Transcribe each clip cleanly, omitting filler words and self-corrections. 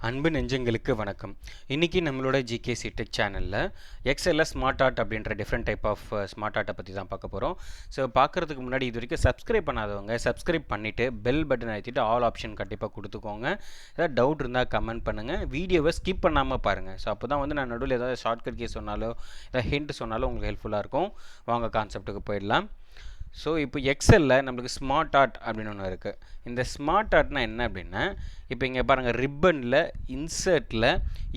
அன்பு நெஞ்சங்களுக்கு வணக்கம். இன்றைக்கி நம்மளோட ஜிகேசி டெக் சேனலில் எக்ஸலில் ஸ்மார்ட் ஆர்ட் அப்படின்ற டிஃப்ரெண்ட் டைப் ஆஃப் ஸ்மார்ட் ஆர்ட்டை பற்றி தான் பார்க்க போகிறோம். ஸோ பார்க்குறதுக்கு முன்னாடி இது வரைக்கும் சப்ஸ்கிரைப் பண்ணாதவங்க சப்ஸ்கிரைப் பண்ணிவிட்டு பெல் பட்டன் அழுத்திட்டு ஆல் ஆப்ஷன் கண்டிப்பாக கொடுத்துக்கோங்க. ஏதாவது டவுட் இருந்தால் கமெண்ட் பண்ணுங்கள், வீடியோவை ஸ்கிப் பண்ணாமல் பாருங்கள். ஸோ அப்போ தான் வந்து நான் நடுவில் ஏதாவது ஷார்ட்கட் கீ சொன்னாலோ ஏதாவது ஹிண்ட் சொன்னாலும் உங்களுக்கு ஹெல்ப்ஃபுல்லாக இருக்கும். வாங்க கான்செப்ட்டுக்கு போயிடலாம். ஸோ இப்போ எக்ஸலில் நம்மளுக்கு ஸ்மார்ட் ஆர்ட் அப்படின்னு ஒன்று இருக்குது. இந்த ஸ்மார்ட் ஆர்ட்னால் என்ன அப்படின்னா, இப்போ இங்கே பாருங்கள், ரிப்பனில் இன்சர்ட்டில்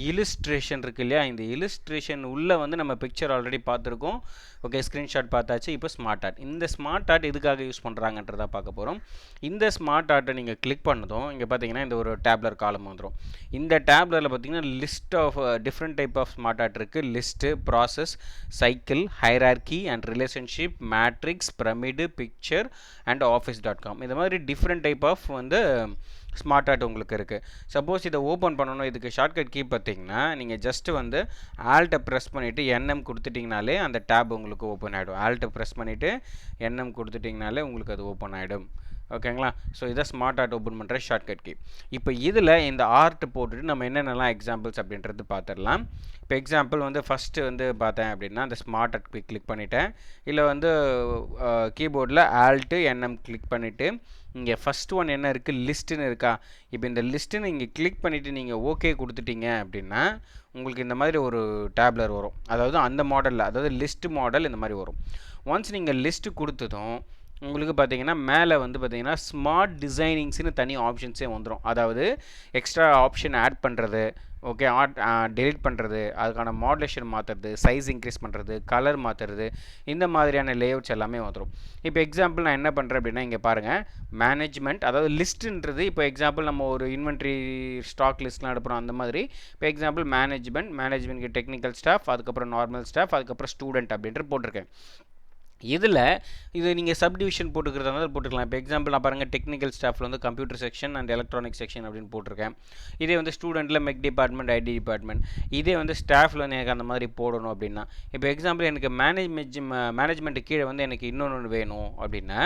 இலிஸ்ட்ரேஷன் இருக்குது இல்லையா, இந்த இலிஸ்ட்ரேஷன் உள்ளே வந்து நம்ம பிக்சர் ஆல்ரெடி பார்த்துருக்கோம். ஓகே, ஸ்க்ரீன்ஷாட் பார்த்தாச்சு. இப்போ ஸ்மார்ட் ஆர்ட், இந்த ஸ்மார்ட் ஆர்ட் எதுக்காக யூஸ் பண்ணுறாங்கன்றதை பார்க்க போகிறோம். இந்த ஸ்மார்ட் ஆர்ட்டை நீங்கள் கிளிக் பண்ணதும் இங்கே பார்த்தீங்கன்னா இந்த ஒரு டேப்லர் காலம் வந்துடும். இந்த டேப்லரில் பார்த்தீங்கன்னா list of different type of smart art இருக்குது. List, process, cycle, hierarchy and relationship, matrix, pyramid, picture and ஆஃபீஸ்.com. இந்த மாதிரி டிஃப்ரெண்ட் டைப் ஆஃப் வந்து ஸ்மார்ட் ஆர்ட் உங்களுக்கு இருக்குது. சப்போஸ் இதை ஓப்பன் பண்ணணும், இதுக்கு ஷார்ட்கட் கீ பார்த்தீங்கன்னா நீங்கள் ஜஸ்ட்டு வந்து ஆல்ட்டை ப்ரெஸ் பண்ணிவிட்டு என்எம் கொடுத்துட்டிங்கனாலே அந்த டேப் உங்களுக்கு ஓப்பன் ஆகிடும். ஆல்ட்டை ப்ரெஸ் பண்ணிவிட்டு என்எம் கொடுத்துட்டிங்கனாலே உங்களுக்கு அது ஓப்பன் ஆகிடும். ஓகேங்களா? ஸோ இதை ஸ்மார்ட் ஆர்ட் ஓப்பன் பண்ணுற ஷார்ட்கட் கீ. இப்போ இதில் இந்த ஆர்ட் போட்டுட்டு நம்ம என்னென்னலாம் எக்ஸாம்பிள்ஸ் அப்படின்றது பார்த்துடலாம். இப்போ எக்ஸாம்பிள் வந்து ஃபஸ்ட்டு வந்து பார்த்தேன் அப்படின்னா அந்த ஸ்மார்ட் ஆர்ட் கிளிக் பண்ணிவிட்டேன். இல்லை வந்து கீபோர்டில் ஆல்ட்டு என்எம் கிளிக் பண்ணிவிட்டு இங்கே ஃபஸ்ட் ஒன் என்ன இருக்குது, லிஸ்ட்டுன்னு இருக்கா. இப்போ இந்த லிஸ்ட்டுன்னு இங்கே கிளிக் பண்ணிவிட்டு நீங்கள் ஓகே கொடுத்துட்டீங்க அப்படின்னா உங்களுக்கு இந்த மாதிரி ஒரு டேப்லர் வரும். அதாவது அந்த மாடலில், அதாவது லிஸ்ட் மாடல் இந்த மாதிரி வரும். ஒன்ஸ் நீங்கள் லிஸ்ட்டு கொடுத்ததும் உங்களுக்கு பார்த்தீங்கன்னா மேலே வந்து பார்த்தீங்கன்னா ஸ்மார்ட் டிசைனிங்ஸ்னு தனி ஆப்ஷன்ஸே வந்துடும். அதாவது எக்ஸ்ட்ரா ஆப்ஷன் ஆட் பண்ணுறது, ஓகே, டெலிட் பண்ணுறது, அதுக்கான மாடுலேஷன் மாற்றுறது, சைஸ் இன்க்ரீஸ் பண்ணுறது, கலர் மாற்றுறது, இந்த மாதிரியான லேஅவுட்ஸ் எல்லாமே வந்துடும். இப்போ எக்ஸாம்பிள் நான் என்ன பண்ணுறேன் அப்படின்னா இங்கே பாருங்கள், மேனேஜ்மெண்ட், அதாவது லிஸ்ட்டுன்றது இப்போ எக்ஸாம்பிள் நம்ம ஒரு இன்வென்ட்ரி ஸ்டாக் லிஸ்ட்லாம் எடுப்போம் அந்த மாதிரி. இப்போ எக்ஸாம்பிள் மேனேஜ்மெண்ட்க்கு டெக்னிக்கல் ஸ்டாஃப், அதுக்கப்புறம் நார்மல் ஸ்டாஃப், அதுக்கப்புறம் ஸ்டூடெண்ட் அப்படின்ட்டு போட்டிருக்கேன். இதில் இது நீங்கள் சப்டிவிஷன் போட்டுக்கிறதுனால போட்டுக்கலாம். இப்போ எக்ஸாம்பிள் நான் பாருங்கள், டெக்னிக்கல் ஸ்டாஃபில் வந்து computer section and electronic section அப்படின்னு போட்டிருக்கேன். இதே வந்து ஸ்டூடெண்ட்டில் மெக் டிபார்ட்மெண்ட், ஐடி டிபார்ட்மெண்ட். இதே வந்து ஸ்டாஃபில் வந்து எனக்கு அந்த மாதிரி போடணும் அப்படின்னா, இப்போ எக்ஸாம்பிள் எனக்கு மேனேஜ்மெண்ட்டு கீழே வந்து எனக்கு இன்னொன்று வேணும் அப்படின்னா,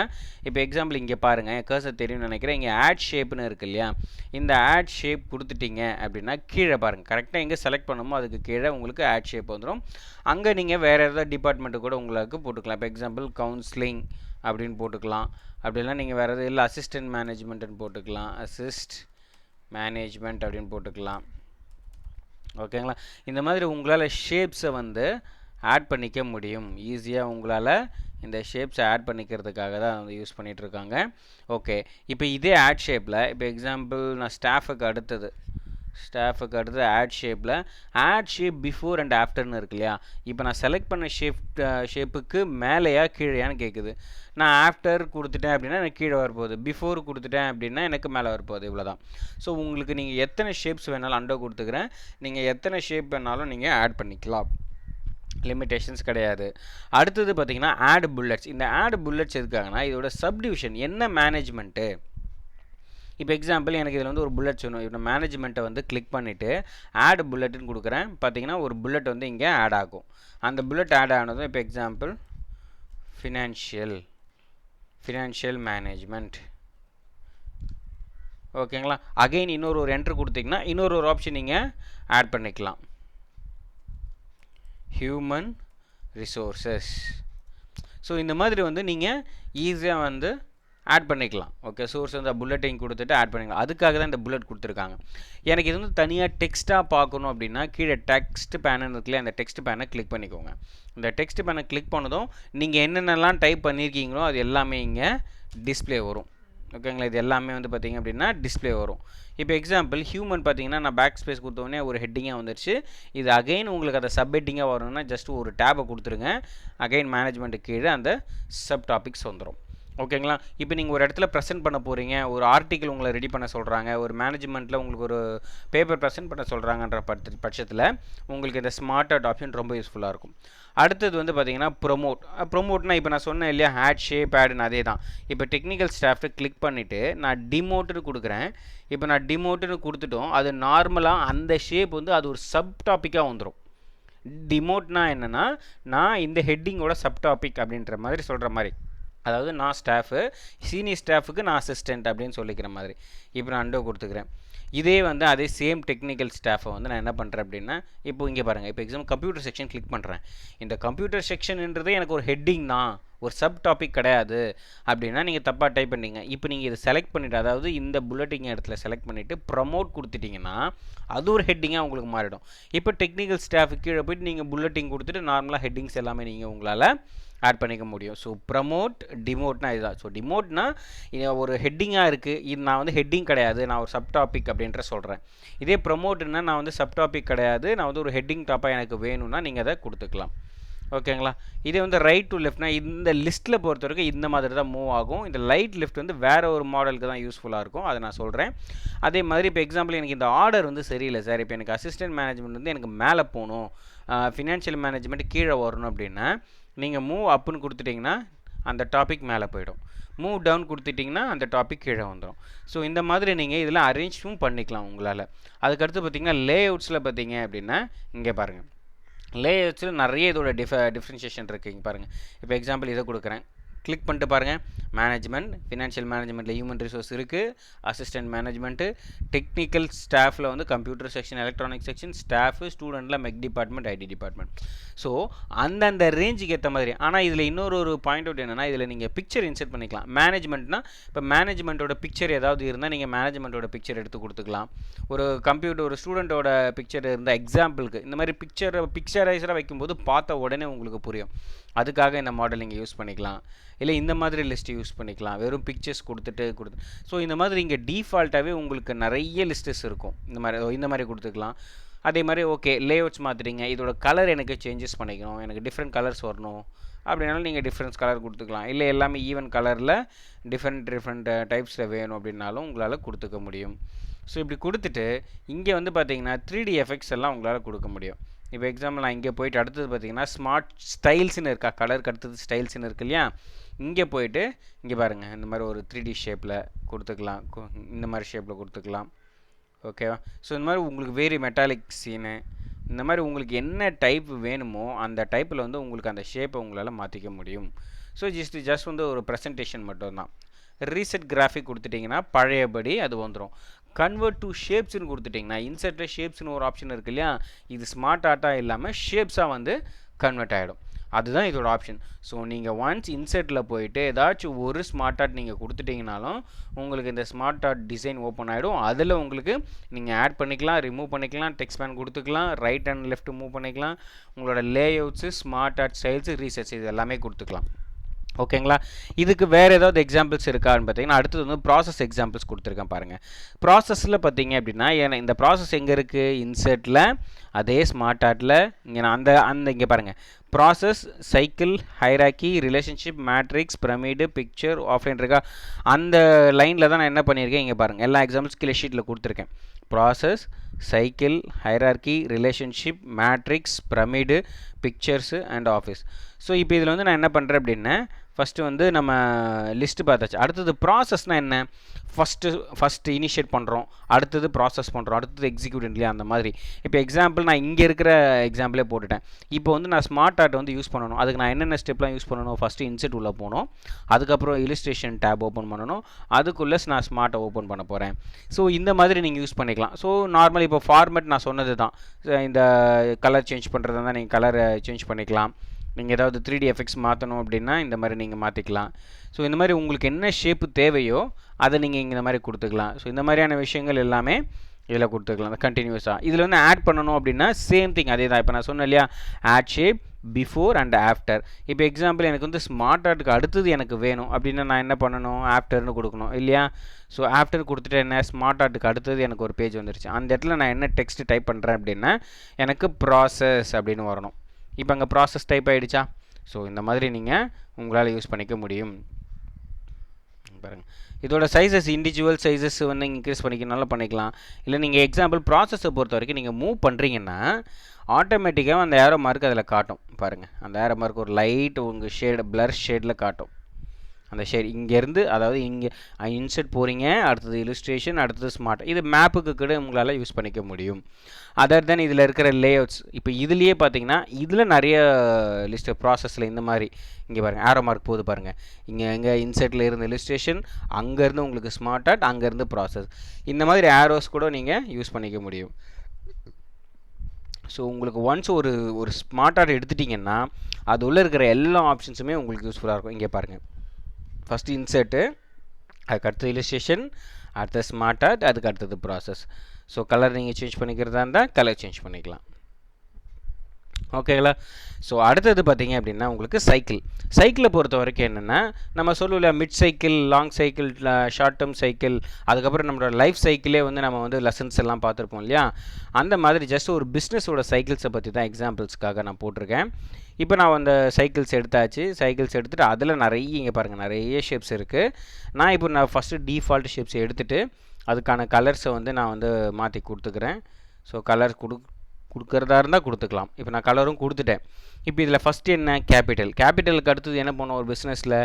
இப்போ எக்ஸாம்பிள் இங்கே பாருங்கள், கர்சர் தெரியும்னு நினைக்கிறேன், இங்கே ஆட் ஷேப்னு இருக்குது இல்லையா, இந்த ஆட் ஷேப் கொடுத்துட்டீங்க அப்படின்னா கீழே பாருங்கள், கரெக்டாக எங்கே செலக்ட் பண்ணணுமோ அதுக்கு கீழே உங்களுக்கு ஆட் ஷேப் வந்துடும். அங்கே நீங்கள் வேறு ஏதாவது டிபார்ட்மெண்ட்டு கூட உங்களுக்கு போட்டுக்கலாம். இப்போ எக்ஸாம்பிள் கவுன்சிலிங் அப்படின்னு போட்டுக்கலாம். அப்படிலாம் நீங்கள் வேறு எதாவது இல்லை அசிஸ்டன்ட் மேனேஜ்மெண்ட்டுன்னு போட்டுக்கலாம், அசிஸ்ட் மேனேஜ்மெண்ட் அப்படின்னு போட்டுக்கலாம். ஓகேங்களா? இந்த மாதிரி உங்களால் ஷேப்ஸை வந்து ஆட் பண்ணிக்க முடியும். ஈஸியாக உங்களால் இந்த ஷேப்ஸை ஆட் பண்ணிக்கிறதுக்காக தான் வந்து யூஸ் பண்ணிகிட்ருக்காங்க. ஓகே, இப்போ இதே ஆட் ஷேப்பில் இப்போ எக்ஸாம்பிள் நான் ஸ்டாஃபுக்கு அடுத்தது ஆட் ஷேப்பில் ஆட் ஷேப் பிஃபோர் அண்ட் ஆஃப்டர்னு இருக்கு இல்லையா. இப்போ நான் செலக்ட் பண்ண ஷேப்புக்கு மேலேயா கீழேயான்னு கேட்குது. நான் ஆஃப்டர் கொடுத்துட்டேன் அப்படின்னா எனக்கு கீழே வரப்போகுது, பிஃபோர் கொடுத்துட்டேன் அப்படின்னா எனக்கு மேலே வரப்போகுது. இவ்வளோ தான். ஸோ உங்களுக்கு நீங்கள் எத்தனை ஷேப்ஸ் வேணாலும் அண்டோ கொடுத்துக்கிறேன், நீங்கள் எத்தனை ஷேப் வேணாலும் நீங்கள் ஆட் பண்ணிக்கலாம், லிமிட்டேஷன்ஸ் கிடையாது. அடுத்தது பார்த்தீங்கன்னா ஆட் புல்லட்ஸ். இந்த ஆட் புல்லட்ஸ் எதுக்காகனா இதோட சப்டிவிஷன் என்ன மேனேஜ்மெண்ட்டு. இப்போ எக்ஸாம்பிள் எனக்கு இதில் வந்து ஒரு புல்லட்ஸ் வேணும். இப்போ மேனேஜ்மெண்ட்டை வந்து கிளிக் பண்ணிவிட்டு ஆட் புல்லட்டுன்னு கொடுக்குறேன். பார்த்தீங்கன்னா ஒரு புல்லட் வந்து இங்கே ஆட் ஆகும். அந்த புல்லட் ஆட் ஆனதும் இப்போ எக்ஸாம்பிள் ஃபினான்ஷியல் மேனேஜ்மெண்ட். ஓகேங்களா? அகெயின் இன்னொரு ஒரு என்ட்ரு கொடுத்தீங்கன்னா இன்னொரு ஒரு ஆப்ஷன் நீங்கள் ஆட் பண்ணிக்கலாம், ஹியூமன் ரிசோர்ஸஸ். ஸோ இந்த மாதிரி வந்து நீங்கள் ஈஸியாக வந்து ஆட் பண்ணிக்கலாம். ஓகே, சோர்ஸ் வந்து புல்லட்டையும் கொடுத்துட்டு ஆட் பண்ணிக்கலாம். அதுக்காக தான் இந்த புல்லட் கொடுத்துருக்காங்க. எனக்கு இது வந்து தனியாக டெக்ஸ்ட்டாக பார்க்கணும் அப்படின்னா கீழே டெக்ஸ்ட் பேனல் இருக்குல்ல, அந்த டெக்ஸ்ட் பேனை கிளிக் பண்ணிக்கோங்க. இந்த டெக்ஸ்ட் பேனை கிளிக் பண்ணதும் நீங்கள் என்னென்னலாம் டைப் பண்ணியிருக்கீங்களோ அது எல்லாமே இங்கே டிஸ்பிளே வரும். ஓகேங்களா? இது எல்லாமே வந்து பார்த்திங்க அப்படின்னா டிஸ்பிளே வரும். இப்போ எக்ஸாம்பிள் ஹியூமன் பார்த்தீங்கன்னா நான் பேக் ஸ்பேஸ் கொடுத்தோடனே ஒரு ஹெட்டிங்காக வந்துருச்சு. இது அகைன் உங்களுக்கு அதை சப் ஹெட்டிங்காக வரணும்னா ஜஸ்ட் ஒரு டேபை கொடுத்துருங்க. அகைன் மேனேஜ்மெண்ட்டு கீழே அந்த சப் டாபிக்ஸ் வந்துடும். ஓகேங்களா? இப்போ நீங்கள் ஒரு இடத்துல ப்ரெசென்ட் பண்ண போகிறீங்க, ஒரு ஆர்டிக்கிள் உங்களை ரெடி பண்ண சொல்கிறாங்க, ஒரு மேனேஜ்மெண்ட்டில் உங்களுக்கு ஒரு பேப்பர் ப்ரெசென்ட் பண்ண சொல்கிறாங்கன்ற பட்சத்தில் உங்களுக்கு இந்த ஸ்மார்ட் ஆர்ட் ஆப்ஷன் ரொம்ப யூஸ்ஃபுல்லாக இருக்கும். அடுத்தது வந்து பார்த்தீங்கன்னா ப்ரொமோட்னா இப்போ நான் சொன்னேன் இல்லையா, ஆட் ஷேப் ஆடுன்னு அதே தான். இப்போ டெக்னிக்கல் ஸ்டாஃப்ட்டு கிளிக் பண்ணிவிட்டு நான் டிமோட்டுன்னு கொடுக்குறேன். இப்போ நான் டிமோட்டுன்னு கொடுத்துட்டோம், அது நார்மலாக அந்த ஷேப் வந்து அது ஒரு சப் டாப்பிக்காக வந்துடும். டிமோட்னா என்னென்னா நான் இந்த ஹெட்டிங்கோட சப் டாபிக் அப்படின்ற மாதிரி சொல்கிற மாதிரி. அதாவது நான் ஸ்டாஃபு, சீனியர் ஸ்டாஃபுக்கு நான் அசிஸ்டண்ட் அப்படின்னு சொல்லிக்கிற மாதிரி. இப்போ நான் அண்டோ கொடுத்துக்கிறேன். இதே வந்து அதே சேம் டெக்னிக்கல் ஸ்டாஃபை வந்து நான் என்ன பண்ணுறேன் அப்படின்னா, இப்போ இங்கே பாருங்கள், இப்போ எக்ஸாம்பிள் கம்ப்யூட்டர் செக்ஷன் கிளிக் பண்ணுறேன். இந்த கம்ப்யூட்டர் செக்ஷன்ன்றதே எனக்கு ஒரு ஹெட்டிங் தான், ஒரு சப் டாபிக் கிடையாது அப்படின்னா நீங்கள் தப்பாக டைப் பண்ணிங்க. இப்போ நீங்கள் இதை செலக்ட் பண்ணிவிட்டு, அதாவது இந்த புல்லட்டிங் இடத்துல செலக்ட் பண்ணிவிட்டு ப்ரமோட் கொடுத்துட்டிங்கன்னா அது ஒரு ஹெட்டிங்காக உங்களுக்கு மாறிடும். இப்போ டெக்னிக்கல் ஸ்டாஃப் கீழே போய்ட்டு நீங்கள் புல்லட்டிங் கொடுத்துட்டு நார்மலாக ஹெட்டிங்ஸ் எல்லாமே நீங்கள் உங்களால் ஆட் பண்ணிக்க முடியும். ஸோ ப்ரமோட் டிமோட்னா இதுதான். ஸோ டிமோட்னா இது ஒரு ஹெட்டிங்காக இருக்குது, இது நான் வந்து ஹெட்டிங் கிடையாது, நான் ஒரு சப் டாபிக் அப்படின்ற சொல்கிறேன். இதே ப்ரமோட்னா நான் வந்து சப் டாபிக் கிடையாது, நான் வந்து ஒரு ஹெட்டிங் டாப்பாக எனக்கு வேணும்னா நீங்கள் அதை கொடுத்துக்கலாம். ஓகேங்களா? இதே வந்து ரைட் டு லெஃப்ட்னா இந்த லிஸ்ட்டில் பொறுத்த வரைக்கும் இந்த மாதிரி தான் மூவ் ஆகும். இந்த லைட் லெஃப்ட் வந்து வேறு ஒரு மாடலுக்கு தான் யூஸ்ஃபுல்லாக இருக்கும், அதை நான் சொல்கிறேன். அதே மாதிரி இப்போ எக்ஸாம்பிள் எனக்கு இந்த ஆர்டர் வந்து சரியில்லை சார், இப்போ எனக்கு அசிஸ்டன்ட் மேனேஜ்மெண்ட் வந்து எனக்கு மேலே போகணும், ஃபினான்ஷியல் மேனேஜ்மெண்ட் கீழே வரணும் அப்படின்னா நீங்கள் மூவ் அப்புன்னு கொடுத்துட்டிங்கன்னா அந்த டாபிக் மேலே போயிடும், மூவ் டவுன் கொடுத்துட்டிங்கன்னா அந்த டாபிக் கீழே வந்துடும். ஸோ இந்த மாதிரி நீங்கள் இதில் அரேஞ்சும் பண்ணிக்கலாம் உங்களால். அதுக்கடுத்து பார்த்திங்கன்னா லேஅவுட்ஸில் பார்த்தீங்க அப்படின்னா இங்கே பாருங்கள், லேஅவுட்ஸில் நிறைய இதோட டிஃப்ரென்ஷியேஷன் இருக்குது. இங்கே பாருங்கள், இப்போ எக்ஸாம்பிள் இதை கொடுக்குறேன், கிளிக் பண்ணிட்டு பாருங்கள், மேனேஜ்மெண்ட், ஃபினான்ஷியல் மேனேஜ்மெண்ட்டில் ஹியூமன் ரிசோர்ஸ் இருக்குது, அசிஸ்டன்ட் மேனேஜ்மெண்ட்டு, டெக்னிக்கல் ஸ்டாஃபில் வந்து computer section, electronic section, staff, ஸ்டூடெண்ட்டில் mech department, IT department. So அந்தந்த ரேஞ்சுக்கு ஏற்ற மாதிரி. ஆனால் இதில் இன்னொரு பாயிண்ட் அவுட் என்னென்னா, இதில் நீங்கள் பிக்சர் இன்சர்ட் பண்ணிக்கலாம். மேனேஜ்மெண்ட்னா இப்போ மேனேஜ்மெண்ட்டோட பிக்சர் ஏதாவது இருந்தால் நீங்கள் மேனேஜ்மெண்ட்டோட பிக்சர் எடுத்து கொடுத்துக்கலாம். ஒரு ஸ்டூடெண்ட்டோட பிக்சர் இருந்தால் எக்ஸாம்பிளுக்கு இந்த மாதிரி பிக்சரைஸராக வைக்கும்போது பார்த்த உடனே உங்களுக்கு புரியும். அதுக்காக இந்த மாடல் நீங்கள் யூஸ் பண்ணிக்கலாம். இல்லை இந்த மாதிரி லிஸ்ட்டு யூஸ் பண்ணிக்கலாம், வெறும் பிக்சர்ஸ் கொடுத்து. ஸோ இந்த மாதிரி இங்கே டீஃபால்ட்டாகவே உங்களுக்கு நிறைய லிஸ்டஸ் இருக்கும். இந்த மாதிரி கொடுத்துக்கலாம். அதே மாதிரி ஓகே லேஅவுட்ஸ் மாற்றுறீங்க, இதோட கலர் எனக்கு சேஞ்சஸ் பண்ணிக்கணும், எனக்கு டிஃப்ரெண்ட் கலர்ஸ் வரணும் அப்படின்னாலும் நீங்கள் டிஃப்ரெண்ட்ஸ் கலர் கொடுத்துக்கலாம். இல்லை எல்லாமே ஈவன் கலரில் டிஃப்ரெண்ட் டைப்ஸில் வேணும் அப்படின்னாலும் உங்களால் கொடுத்துக்க முடியும். ஸோ இப்படி கொடுத்துட்டு இங்கே வந்து பார்த்தீங்கன்னா 3D எஃபெக்ட்ஸ் எல்லாம் உங்களால் கொடுக்க முடியும். இப்போ எக்ஸாம்பிள் நான் இங்கே போய்ட்டு அடுத்தது பார்த்தீங்கன்னா ஸ்மார்ட் ஸ்டைல்ஸ்னு இருக்கா, கலருக்கு அடுத்தது ஸ்டைல்ஸ்னு இருக்கு இல்லையா, இங்கே போய்ட்டு இங்கே பாருங்கள், இந்த மாதிரி ஒரு 3D ஷேப்பில் கொடுத்துக்கலாம், இந்த மாதிரி ஷேப்பில் கொடுத்துக்கலாம். ஓகேவா? ஸோ இந்த மாதிரி உங்களுக்கு வேறு மெட்டாலிக் சீனு, இந்த மாதிரி உங்களுக்கு என்ன டைப் வேணுமோ அந்த டைப்பில் வந்து உங்களுக்கு அந்த ஷேப்பை உங்களால் மாற்றிக்க முடியும். ஸோ ஜஸ்ட் வந்து ஒரு ப்ரெசன்டேஷன் மட்டும்தான். ரீசெட் கிராஃபிக் கொடுத்துட்டிங்கன்னா பழையபடி அது வந்துடும். கன்வெர்ட் டு ஷேப்ஸ்னு கொடுத்துட்டிங்கன்னா இன்சர்ட்டில் ஷேப்ஸ்னு ஒரு ஆப்ஷன் இருக்கு இல்லையா, இது ஸ்மார்ட் ஆர்ட்டாக இல்லாமல் ஷேப்ஸாக வந்து கன்வெர்ட் ஆகிடும். அதுதான் இதோட ஆப்ஷன். ஸோ நீங்கள் ஒன்ஸ் இன்சர்ட்டில் போயிட்டு ஏதாச்சும் ஒரு ஸ்மார்ட் ஆர்ட் நீங்கள் கொடுத்துட்டிங்கனாலும் உங்களுக்கு இந்த ஸ்மார்ட் ஆர்ட் டிசைன் ஓப்பன் ஆகிடும். அதில் உங்களுக்கு நீங்கள் ஆட் பண்ணிக்கலாம், ரிமூவ் பண்ணிக்கலாம், டெக்ஸ்ட் பேன் கொடுத்துக்கலாம், ரைட் அண்ட் லெஃப்ட் மூவ் பண்ணிக்கலாம், உங்களோட லேஅவுட்ஸு, ஸ்மார்ட் ஆர்ட் ஸ்டைல்ஸு, ரீசெட்ஸ் இது எல்லாமே கொடுத்துக்கலாம். ஓகேங்களா? இதுக்கு வேறு ஏதாவது எக்ஸாம்பிள்ஸ் இருக்கான்னு பார்த்தீங்கன்னா அடுத்தது வந்து ப்ராசஸ் எக்ஸாம்பிள்ஸ் கொடுத்துருக்கேன் பாருங்கள். ப்ராசஸில் பார்த்தீங்க அப்படின்னா இந்த ப்ராசஸ் எங்கே இருக்குது, இன்சர்ட்டில், அதே ஸ்மார்ட் ஆர்ட்டில் இங்கே நான் அந்த இங்கே பாருங்கள், process, cycle, hierarchy, relationship, matrix, pyramid, picture, offline இருக்கா, அந்த லைனில் தான் நான் என்ன பண்ணியிருக்கேன். இங்கே பாருங்கள், எல்லா எக்ஸாம்பிள்ஸ் கீழே ஷீட்டில் கொடுத்துருக்கேன். Process, cycle, hierarchy, relationship, matrix, pyramid, pictures and office. So இப்போ இதில் வந்து நான் என்ன பண்ணுறேன் அப்படின்னா ஃபஸ்ட்டு வந்து நம்ம லிஸ்ட்டு பார்த்தாச்சு. அடுத்தது ப்ராசஸ்னால் என்ன, ஃபஸ்ட்டு இனிஷியேட் பண்ணுறோம், அடுத்தது ப்ராசஸ் பண்ணுறோம், அடுத்தது எக்ஸிக்யூட் இல்லையா, அந்த மாதிரி. இப்போ எக்ஸாம்பிள் நான் இங்கே இருக்கிற எக்ஸாம்பிளே போட்டுட்டேன். இப்போ வந்து நான் ஸ்மார்ட் ஆர்ட் வந்து யூஸ் பண்ணணும், அதுக்கு நான் என்னென்ன ஸ்டெப்லாம் யூஸ் பண்ணணும், ஃபஸ்ட்டு இன்சர்ட் உள்ளே போகணும், அதுக்கப்புறம் இல்லஸ்ட்ரேஷன் டேப் ஓப்பன் பண்ணணும், அதுக்குள்ளே நான் ஸ்மார்ட்டை ஓப்பன் பண்ண போகிறேன். ஸோ இந்த மாதிரி நீங்கள் யூஸ் பண்ணிக்கலாம். ஸோ நார்மல் இப்போ ஃபார்மேட் நான் சொன்னது தான், இந்த கலர் சேஞ்ச் பண்ணுறதா தான் நீங்கள் கலரை சேஞ்ச் பண்ணிக்கலாம். நீங்கள் ஏதாவது 3D எஃபெக்ட்ஸ் மாற்றணும் அப்படின்னா இந்த மாதிரி நீங்கள் மாற்றிக்கலாம். ஸோ இந்த மாதிரி உங்களுக்கு என்ன ஷேப்பு தேவையோ அதை நீங்கள் இந்த மாதிரி கொடுத்துக்கலாம். ஸோ இந்த மாதிரியான விஷயங்கள் எல்லாமே இதில் கொடுத்துக்கலாம் கண்டினியூஸாக. இதில் வந்து ஆட் பண்ணணும் அப்படின்னா சேம் திங் அதே தான். இப்போ நான் சொன்னேன் இல்லையா, add shape before and after. இப்போ எக்ஸாம்பிள் எனக்கு வந்து ஸ்மார்ட் ஆர்ட்டுக்கு அடுத்தது எனக்கு வேணும் அப்படின்னா நான் என்ன பண்ணணும், ஆஃப்டர்னு கொடுக்கணும் இல்லையா. ஸோ ஆஃப்டர் கொடுத்துட்டு என்ன, ஸ்மார்ட் ஆர்ட்டுக்கு அடுத்தது எனக்கு ஒரு பேஜ் வந்துருச்சு. அந்த இடத்துல நான் என்ன டெக்ஸ்ட் டைப் பண்ணுறேன் அப்படின்னா எனக்கு ப்ராசஸ் அப்படின்னு வரணும். இப்போ அங்கே ப்ராசஸ் டைப் ஆகிடுச்சா. ஸோ இந்த மாதிரி நீங்கள் உங்களால் யூஸ் பண்ணிக்க முடியும். பாருங்கள், இதோட சைஸஸ் இண்டிவிஜுவல் சைஸஸ் வந்து இன்க்ரீஸ் பண்ணிக்கனால பண்ணிக்கலாம். இல்லை நீங்கள் எக்ஸாம்பிள் ப்ராசஸை பொறுத்த வரைக்கும் நீங்கள் மூவ் பண்ணுறீங்கன்னா ஆட்டோமேட்டிக்காக அந்த ஏரோ மார்க் அதில் காட்டும். பாருங்கள், அந்த ஏரோ மார்க் ஒரு லைட் உங்கள் ஷேடு பிளர் ஷேடில் காட்டும். அந்த ஷேர் இங்கேருந்து, அதாவது இங்கே இன்சர்ட் போகிறீங்க, அடுத்தது இல்லுஸ்ட்ரேஷன், அடுத்தது ஸ்மார்ட், இது மேப்புக்கு கூட உங்களால் யூஸ் பண்ணிக்க முடியும். அதர் தென் இதில் இருக்கிற லேஅவுட்ஸ், இப்போ இதுலேயே பார்த்தீங்கன்னா இதில் நிறைய லிஸ்ட்டு ப்ராசஸில் இந்த மாதிரி இங்கே பாருங்கள் ஆரோ மார்க் போகுது பாருங்கள், இங்கே இன்சர்ட்டில் இருந்து இல்லுஸ்ட்ரேஷன், அங்கேருந்து உங்களுக்கு ஸ்மார்ட் ஆர்ட், அங்கேருந்து ப்ராசஸ், இந்த மாதிரி ஆரோஸ் கூட நீங்கள் யூஸ் பண்ணிக்க முடியும். ஸோ உங்களுக்கு ஒன்ஸ் ஒரு ஸ்மார்ட் ஆர்ட் எடுத்துட்டிங்கன்னா அது உள்ளே இருக்கிற எல்லா ஆப்ஷன்ஸுமே உங்களுக்கு யூஸ்ஃபுல்லாக இருக்கும். இங்கே பாருங்கள், ஃபஸ்ட்டு இன்சர்ட்டு, அதுக்கு அடுத்தது இல்லுஸ்ட்ரேஷன், அடுத்தது ஸ்மார்ட் ஆர்ட், அதுக்கு அடுத்தது ப்ராசஸ். ஸோ கலர் நீங்கள் சேஞ்ச் பண்ணிக்கிறதா இருந்தால் கலர் சேஞ்ச் பண்ணிக்கலாம். ஓகேங்களா? ஸோ அடுத்தது பார்த்தீங்க அப்படின்னா உங்களுக்கு சைக்கிளை பொறுத்த வரைக்கும் என்னென்னா, நம்ம சொல்லுவோம்ல mid cycle, long cycle, short term cycle, அதுக்கப்புறம் நம்மளோட லைஃப் சைக்கிளே வந்து நம்ம வந்து லெசன்ஸ் எல்லாம் பார்த்துருப்போம் இல்லையா? அந்த மாதிரி ஜஸ்ட் ஒரு பிஸ்னஸோட சைக்கிள்ஸை பற்றி தான் எக்ஸாம்பிள்ஸ்க்காக நான் போட்டிருக்கேன். இப்போ நான் அந்த சைக்கிள்ஸ் எடுத்தாச்சு. சைக்கிள்ஸ் எடுத்துகிட்டு அதில் நிறைய இங்கே பாருங்கள் நிறைய ஷேப்ஸ் இருக்குது. நான் ஃபஸ்ட்டு டிஃபால்ட் ஷேப்ஸ் எடுத்துகிட்டு அதுக்கான கலர்ஸை வந்து நான் வந்து மாற்றி கொடுத்துக்கிறேன். ஸோ கலர் கொடுக்குறதா இருந்தால் கொடுத்துக்கலாம். இப்போ நான் கலரும் கொடுத்துட்டேன். இப்போ இதில் ஃபஸ்ட்டு என்ன, கேபிட்டலுக்கு அடுத்தது என்ன பண்ணுவோம், ஒரு பிஸ்னஸில்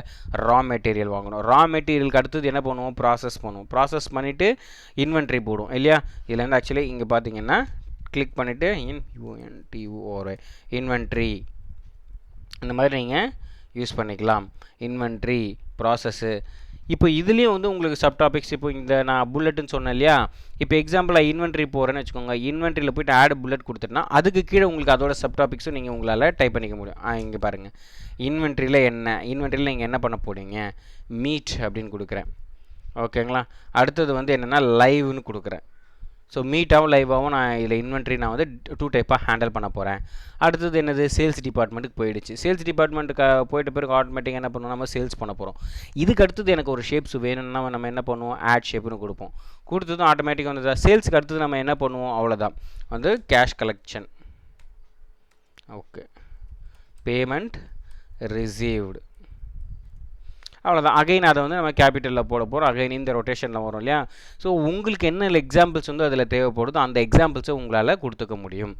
ரா மெட்டீரியல் வாங்கணும். ரா மெட்டீரியலுக்கு அடுத்தது என்ன பண்ணுவோம், ப்ராசஸ் பண்ணுவோம். பண்ணிவிட்டு இன்வென்ட்ரி போடும் இல்லையா? இதில் வந்து ஆக்சுவலி இங்கே பார்த்தீங்கன்னா கிளிக் பண்ணிவிட்டு இன்வென்ட்ரி இந்த மாதிரி நீங்கள் யூஸ் பண்ணிக்கலாம். Inventory, process. இப்போ இதுலேயும் வந்து உங்களுக்கு சப் டாபிக்ஸ், இப்போ இந்த நான் புல்லட்டுன்னு சொன்னேன் இல்லையா? இப்போ எக்ஸாம்பிளாக இன்வென்ட்ரி போகிறேன்னு வச்சுக்கோங்க. இன்வென்ட்ரியில் போய்ட்டு ஆட் புல்லட் கொடுத்துட்டேன்னா அதுக்கு கீழே உங்களுக்கு அதோட சப் டாபிக்ஸும் நீங்கள் உங்களால் டைப் பண்ணிக்க முடியும். இங்கே பாருங்கள், இன்வென்ட்ரியில் நீங்கள் என்ன பண்ண போகிறீங்க, மீட் அப்படின்னு கொடுக்குறேன். ஓகேங்களா? அடுத்தது வந்து என்னென்னா லைவ்னு கொடுக்குறேன். ஸோ மீட்டாகவும் லைவாகவும் நான் இதில் இன்வென்ட்ரி நான் வந்து 2 டைப்பாக ஹேண்டில் பண்ண போகிறேன். அடுத்தது என்னது, சேல்ஸ் டிபார்ட்மெண்ட்டுக்கு போயிடுச்சு. சேல்ஸ் டிபார்ட்மெண்ட்டுக்கு போயிட்ட பிறகு ஆட்டோமேட்டிக்காக என்ன பண்ணுவோம், நம்ம சேல்ஸ் பண்ண போகிறோம். இதுக்கு அடுத்தது எனக்கு ஒரு ஷேப்ஸ் வேணும்னா நம்ம என்ன பண்ணுவோம், ஆட் ஷேப்னு கொடுப்போம். கொடுத்ததும் ஆட்டோமேட்டிக்காக வந்து சேல்ஸுக்கு அடுத்தது நம்ம என்ன பண்ணுவோம், அவ்வளோதான் வந்து cash collection. Okay, payment received, அவ்வளோதான். அகைன் அதை வந்து நம்ம கேபிட்டலில் போட போகிறோம். அகைன் இந்த ரொட்டேஷனில் வரும் இல்லையா? ஸோ உங்களுக்கு என்ன எக்ஸாம்பிள்ஸ் வந்து அதில் தேவைப்படுதோ அந்த எக்ஸாம்பிள்ஸை உங்களால் கொடுத்துக்க முடியும்.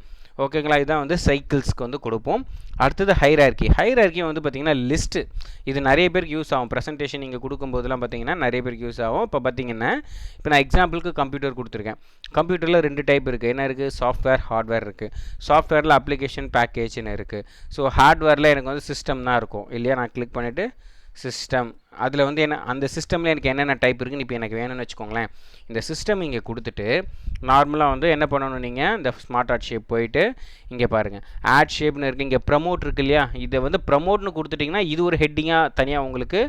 ஓகேங்களா? இதுதான் வந்து சைக்கிள்ஸ்க்கு வந்து கொடுப்போம். அடுத்தது ஹைரார்க்கி வந்து பார்த்திங்கன்னா லிஸ்ட்டு. இது நிறைய பேருக்கு யூஸ் ஆகும். ப்ரெசன்டேஷன் நீங்கள் கொடுக்கும்போதெல்லாம் பார்த்திங்கன்னா நிறைய பேருக்கு யூஸ் ஆகும். இப்போ பார்த்திங்கன்னா இப்போ நான் எக்ஸாம்பிளுக்கு கம்ப்யூட்டர் கொடுத்துருக்கேன். கம்ப்யூட்டரில் 2 டைப் இருக்குது. என்ன இருக்குது, சாஃப்ட்வேர், ஹார்ட்வேர் இருக்குது. சாஃப்ட்வேரில் அப்ளிகேஷன் பேக்கேஜ்னு இருக்குது. ஸோ ஹார்ட்வேரில் எனக்கு வந்து சிஸ்டம் தான் இருக்கும் இல்லையா? நான் கிளிக் பண்ணிவிட்டு சிஸ்டம், அதில் வந்து என்ன, அந்த சிஸ்டமில் எனக்கு என்னென்ன டைப் இருக்குன்னு இப்போ எனக்கு வேணும்னு வச்சுக்கோங்களேன். இந்த சிஸ்டம் இங்கே கொடுத்துட்டு நார்மலாக வந்து என்ன பண்ணணும், நீங்கள் இந்த ஸ்மார்ட் ஆர்ட் ஷேப் போயிட்டு இங்கே பாருங்கள் ஆட் ஷேப்னு இருக்குது. இங்கே ப்ரமோட் இருக்குது இல்லையா? இதை வந்து ப்ரமோட்னு கொடுத்துட்டிங்கன்னா இது ஒரு ஹெட்டிங்காக தனியாக உங்களுக்கு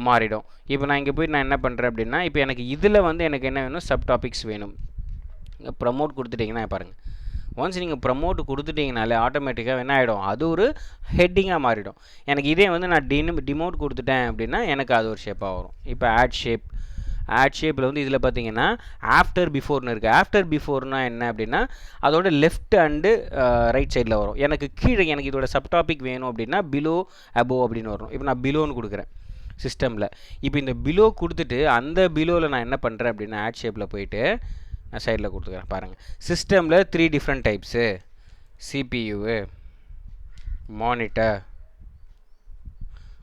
மாறிடும். இப்போ நான் இங்கே போய்ட்டு நான் என்ன பண்ணுறேன் அப்படின்னா, இப்போ எனக்கு இதில் வந்து எனக்கு என்ன வேணும், சப் டாபிக்ஸ் வேணும். ப்ரமோட் கொடுத்துட்டிங்கன்னா பாருங்கள், ஒன்ஸ் நீங்கள் ப்ரமோட் கொடுத்துட்டிங்கனாலே ஆட்டோமேட்டிக்காக என்ன ஆகிடும், அது ஒரு ஹெட்டிங்காக மாறிடும். எனக்கு இதே வந்து நான் டிமோட் கொடுத்துட்டேன் அப்படின்னா எனக்கு அது ஒரு ஷேப்பாக வரும். இப்போ ஆட் ஷேப்பில் வந்து இதில் பார்த்தீங்கன்னா ஆஃப்டர் பிஃபோர்னு இருக்குது. ஆஃப்டர் பிஃபோர்னால் என்ன அப்படின்னா அதோட லெஃப்ட் அண்டு ரைட் சைடில் வரும். எனக்கு கீழே எனக்கு இதோட சப்டாபிக் வேணும் அப்படின்னா பிலோ அபோவ் அப்படின்னு வரும். இப்போ நான் பிலோன்னு கொடுக்குறேன் சிஸ்டமில். இப்போ இந்த பிலோ கொடுத்துட்டு அந்த பிலோவில் நான் என்ன பண்ணுறேன் அப்படின்னா ஆட் ஷேப்பில் போயிட்டு நான் சைடில் கொடுத்துக்கிறேன் பாருங்கள். சிஸ்டமில் 3 டிஃப்ரெண்ட் டைப்ஸு, சிபியூ, மானிட்டர்,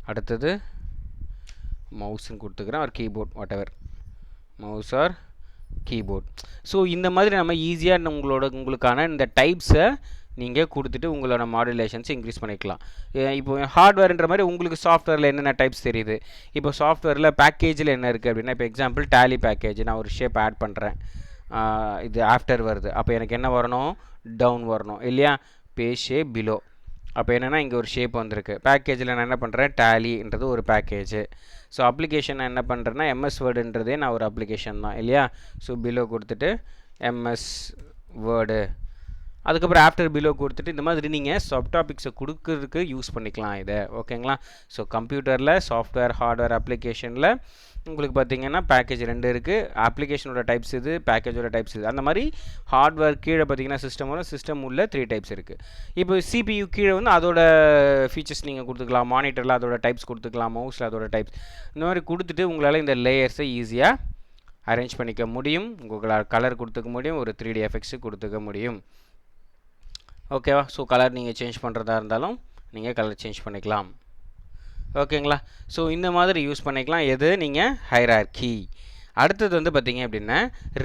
அடுத்தது மவுஸ்ன்னு கொடுத்துக்கிறேன், ஒரு keyboard, whatever mouse or keyboard. So இந்த மாதிரி நம்ம ஈஸியாக உங்களுக்கான இந்த டைப்ஸை நீங்கள் கொடுத்துட்டு உங்களோட மாடுலேஷன்ஸ் இன்க்ரீஸ் பண்ணிக்கலாம். இப்போ ஹார்ட்வேர்ன்ற மாதிரி உங்களுக்கு சாஃப்ட்வேரில் என்னென்ன டைப்ஸ் தெரியுது. இப்போ சாஃப்ட்வேரில் பேக்கேஜில் என்ன இருக்குது அப்படின்னா, இப்போ எக்ஸாம்பிள் டேலி பேக்கேஜ், நான் ஒரு ஷேப் ஆட் பண்ணுறேன். இது ஆஃப்டர் வருது, அப்போ எனக்கு என்ன வரணும், டவுன் வரணும் இல்லையா? Page shape below. அப்போ என்னென்னா இங்கே ஒரு ஷேப் வந்திருக்கு. பேக்கேஜில் நான் என்ன பண்ணுறேன், டேலின்றது ஒரு பேக்கேஜு. ஸோ அப்ளிகேஷன் நான் என்ன பண்ணுறேன்னா எம்எஸ் வேர்டுன்றதே நான் ஒரு அப்ளிகேஷன் தான் இல்லையா? ஸோ பிலோ கொடுத்துட்டு எம்எஸ் வேர்டு, அதுக்கப்புறம் ஆஃப்டர் பிலோ கொடுத்துட்டு இந்த மாதிரி நீங்கள் சப் டாபிக்ஸை கொடுக்கறதுக்கு யூஸ் பண்ணிக்கலாம் இதை. ஓகேங்களா? ஸோ கம்ப்யூட்டரில் சாஃப்ட்வேர், ஹார்ட்வேர், அப்ளிகேஷனில் உங்களுக்கு பார்த்தீங்கன்னா பேக்கேஜ் 2 இருக்குது. அப்ளிகேஷனோட டைப்ஸ் இது, பேக்கேஜோட டைப்ஸ் இது. அந்த மாதிரி ஹார்ட்வேர் கீழே பார்த்தீங்கன்னா சிஸ்டம் உள்ள 3 டைப்ஸ் இருக்குது. இப்போ சிபியு கீழே வந்து அதோட ஃபீச்சர்ஸ் நீங்கள் கொடுத்துக்கலாம். மானிட்டரில் அதோட டைப்ஸ் கொடுத்துக்கலாம். மவுஸில் அதோட டைப்ஸ். இந்த மாதிரி கொடுத்துட்டு உங்களால் இந்த லேயர்ஸை ஈஸியாக அரேஞ்ச் பண்ணிக்க முடியும். உங்களால் கலர் கொடுத்துக்க முடியும், ஒரு 3D எஃபெக்ட்ஸு கொடுத்துக்க முடியும். ஓகேவா? ஸோ கலர் நீங்கள் சேஞ்ச் பண்ணுறதா இருந்தாலும் நீங்கள் கலர் சேஞ்ச் பண்ணிக்கலாம். ஓகேங்களா? ஸோ இந்த மாதிரி யூஸ் பண்ணிக்கலாம். எது நீங்கள் ஹைரார்கி. அடுத்தது வந்து பார்த்திங்க அப்படின்னா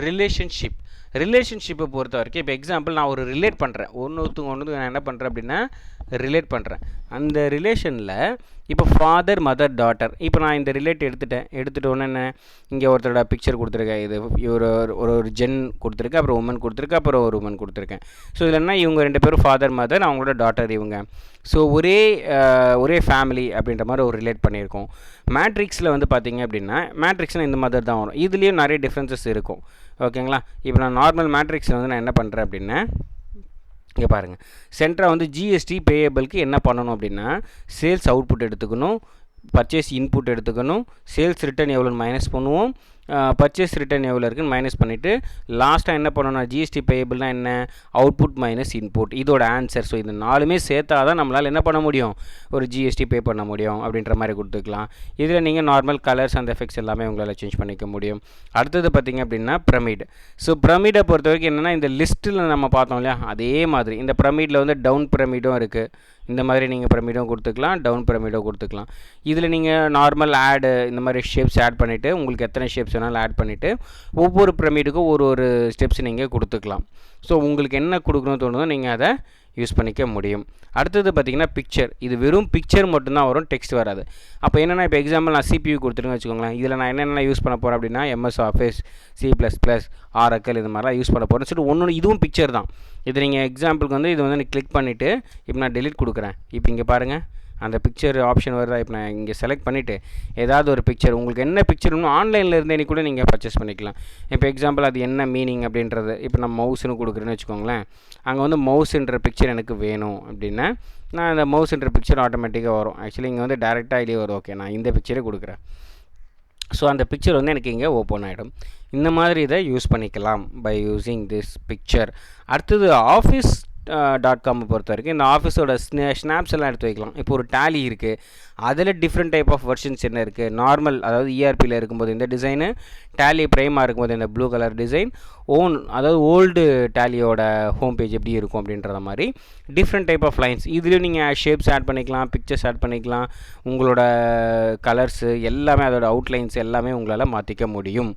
ரிலேஷன்ஷிப். ரிலேஷன்ஷிப்பை பொறுத்த வரைக்கும் இப்போ எக்ஸாம்பிள் நான் ஒரு ரிலேட் பண்ணுறேன், ஒன்றுத்துக்கு நான் என்ன பண்ணுறேன் அப்படின்னா ரிலேட் பண்ணுறேன். அந்த ரிலேஷனில் இப்போ ஃபாதர் மதர் டாட்டர், இப்போ நான் இந்த ரிலேட் எடுத்துகிட்ட உடனே என்ன, இங்கே ஒருத்தரோட பிக்சர் கொடுத்துருக்கேன், இது ஒரு ஒரு ஜென் கொடுத்துருக்கேன், அப்புறம் உமன் கொடுத்துருக்கேன், அப்புறம் ஒரு உமன் கொடுத்துருக்கேன். ஸோ இதில் என்ன, இவங்க 2 பேரும் ஃபாதர் மதர், அவங்களோட டாட்டர் இவங்க. ஸோ ஒரே ஃபேமிலி அப்படின்ற மாதிரி ஒரு ரிலேட் பண்ணியிருக்கோம். மேட்ரிக்ஸில் வந்து பார்த்திங்க அப்படின்னா மேட்ரிக்ஸ்னால் இந்த மாதிரி தான் வரும். இதுலேயும் நிறைய டிஃப்ரென்சஸ் இருக்கும். ஓகேங்களா? இப்போ நான் நார்மல் மேட்ரிக்ஸில் வந்து நான் என்ன பண்ணுறேன் அப்படின்னா, இங்கே பாருங்கள், சென்டராக வந்து ஜிஎஸ்டி பேயபிளுக்கு என்ன பண்ணணும் அப்படின்னா சேல்ஸ் அவுட்புட் எடுத்துக்கணும், பர்ச்சேஸ் இன்புட் எடுத்துக்கணும், சேல்ஸ் ரிட்டர்ன் எவ்வளோன்னு மைனஸ் பண்ணுவோம், பர்ச்சேஸ் ரிட்டர்ன் எவ்வளோ இருக்குன்னு மைனஸ் பண்ணிவிட்டு லாஸ்ட்டாக என்ன பண்ணணும், ஜிஎஸ்டி பேயபிள்னால் என்ன, அவுட்புட் மைனஸ் இன்புட், இதோட ஆன்சர். ஸோ இது 4மே சேர்த்தா தான் நம்மளால் என்ன பண்ண முடியும், ஒரு ஜிஎஸ்டி பே பண்ண முடியும் அப்படின்ற மாதிரி கொடுத்துக்கலாம். இதில் நீங்கள் நார்மல் கலர்ஸ் அந்த எஃபெக்ட்ஸ் எல்லாமே உங்களால் சேஞ்ச் பண்ணிக்க முடியும். அடுத்தது பார்த்திங்க அப்படின்னா பிரமிட். ஸோ பிரமிடை பொறுத்த வரைக்கும் என்னென்னா, இந்த லிஸ்ட்டில் நம்ம பார்த்தோம் இல்லையா, அதே மாதிரி இந்த பிரமிடில் வந்து டவுன் பிரமிடும் இருக்குது. இந்த மாதிரி நீங்கள் பிரமிடும் கொடுத்துக்கலாம், டவுன் பிரமிடும் கொடுத்துக்கலாம். இதில் நீங்கள் நார்மல் ஆடு இந்த மாதிரி ஷேப்ஸ் ஆட் பண்ணிவிட்டு உங்களுக்கு எத்தனை ஷேப்ஸ் வேணாலும் ஆட் பண்ணிவிட்டு ஒவ்வொரு பிரமிடுக்கும் ஒரு ஸ்டெப்ஸ் நீங்கள் கொடுத்துக்கலாம். ஸோ உங்களுக்கு என்ன கொடுக்கணும்னு தோணுதோ நீங்கள் அதை யூஸ் பண்ணிக்க முடியும். அடுத்தது பார்த்திங்கன்னா பிக்சர். இது வெறும் பிக்சர் மட்டும்தான் வரும், டெக்ஸ்ட் வராது. அப்போ என்னென்னா, இப்போ எக்ஸாம்பிள் நான் சிபியூ கொடுத்துருன்னு வச்சுக்கோங்களேன். இதில் நான் என்னென்ன யூஸ் பண்ண போகிறேன் அப்படின்னா எம்எஸ் ஆஃபீஸ், C++, ஆரக்கல் இது மாதிரிலாம் யூஸ் பண்ண போகிறேன். சொல்லிட்டு ஒன்று இதுவும் பிக்சர் தான். இது நீங்கள் எக்ஸாம்பிளுக்கு வந்து இது வந்து நான் கிளிக் பண்ணிவிட்டு இப்போ நான் டெலிட் கொடுக்குறேன். இப்போ இங்கே பாருங்கள், அந்த பிக்சர் ஆப்ஷன் வருதா. இப்போ நான் இங்கே செலக்ட் பண்ணிவிட்டு ஏதாவது ஒரு பிக்சர், உங்களுக்கு என்ன பிக்சர் வேணும் ஆன்லைனில் இருந்தே கூட நீங்கள் பர்ச்சேஸ் பண்ணிக்கலாம். இப்போ எக்ஸாம்பிள் அது என்ன மீனிங் அப்படின்றது, இப்போ நான் மவுஸ்னு கொடுக்குறேன்னு வச்சுக்கோங்களேன். அங்கே வந்து மவுஸ்ன்ற பிக்சர் எனக்கு வேணும் அப்படின்னா நான் அந்த மவுஸ்ன்ற பிக்சர் ஆட்டோமேட்டிக்காக வரும். ஆக்சுவலி இங்கே வந்து டேரெக்டாக இதுலேயே வரும். ஓகே, நான் இந்த பிக்சரே கொடுக்குறேன். ஸோ அந்த பிக்சர் வந்து எனக்கு இங்கே ஓப்பன் ஆகிடும். இந்த மாதிரி இதை யூஸ் பண்ணிக்கலாம் பை யூஸிங் திஸ் பிக்சர். அடுத்தது office.com பொறுத்த வரைக்கும் இந்த ஆஃபீஸோட ஸ்னாப்ஸ் எல்லாம் எடுத்து வைக்கலாம். இப்போ ஒரு டேலி இருக்குது, அதில் டிஃப்ரெண்ட் டைப் ஆஃப் வெர்ஷன்ஸ் என்ன இருக்குது. நார்மல் அதாவது இஆர்பியில் இருக்கும்போது இந்த டிசைனு, டேலி ப்ரைமாக இருக்கும்போது இந்த ப்ளூ கலர் டிசைன், அதாவது ஓல்டு டேலியோட ஹோம் பேஜ் எப்படி இருக்கும் அப்படின்றத மாதிரி டிஃப்ரெண்ட் டைப் ஆஃப் லைன்ஸ். இதுலேயும் நீங்கள் ஷேப்ஸ் ஆட் பண்ணிக்கலாம், பிக்சர்ஸ் ஆட் பண்ணிக்கலாம், உங்களோட கலர்ஸு எல்லாமே அதோட அவுட்லைன்ஸ் எல்லாமே உங்களால் மாற்றிக்க முடியும்.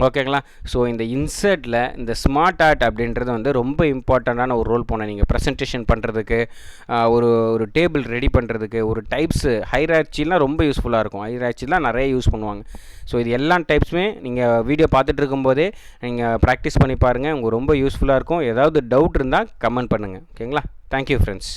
ஓகேங்களா? ஸோ இந்த இன்சர்ட்டில் இந்த ஸ்மார்ட் ஆர்ட் அப்படின்றது வந்து ரொம்ப இம்பார்ட்டண்ட்டான ஒரு ரோல் போனேன். நீங்கள் ப்ரெசன்டேஷன் பண்ணுறதுக்கு, ஒரு டேபிள் ரெடி பண்ணுறதுக்கு, ஒரு டைப்ஸு ஹைரார்ச்சிலாம் ரொம்ப யூஸ்ஃபுல்லாக இருக்கும். ஹைரார்ச்சிலாம் நிறைய யூஸ் பண்ணுவாங்க. ஸோ இது எல்லா டைப்ஸுமே நீங்கள் வீடியோ பார்த்துட்டு இருக்கும்போதே நீங்கள் ப்ராக்டிஸ் பண்ணி பாருங்கள், உங்களுக்கு ரொம்ப யூஸ்ஃபுல்லாக இருக்கும். ஏதாவது டவுட் இருந்தால் கமெண்ட் பண்ணுங்கள். ஓகேங்களா? Thank you friends.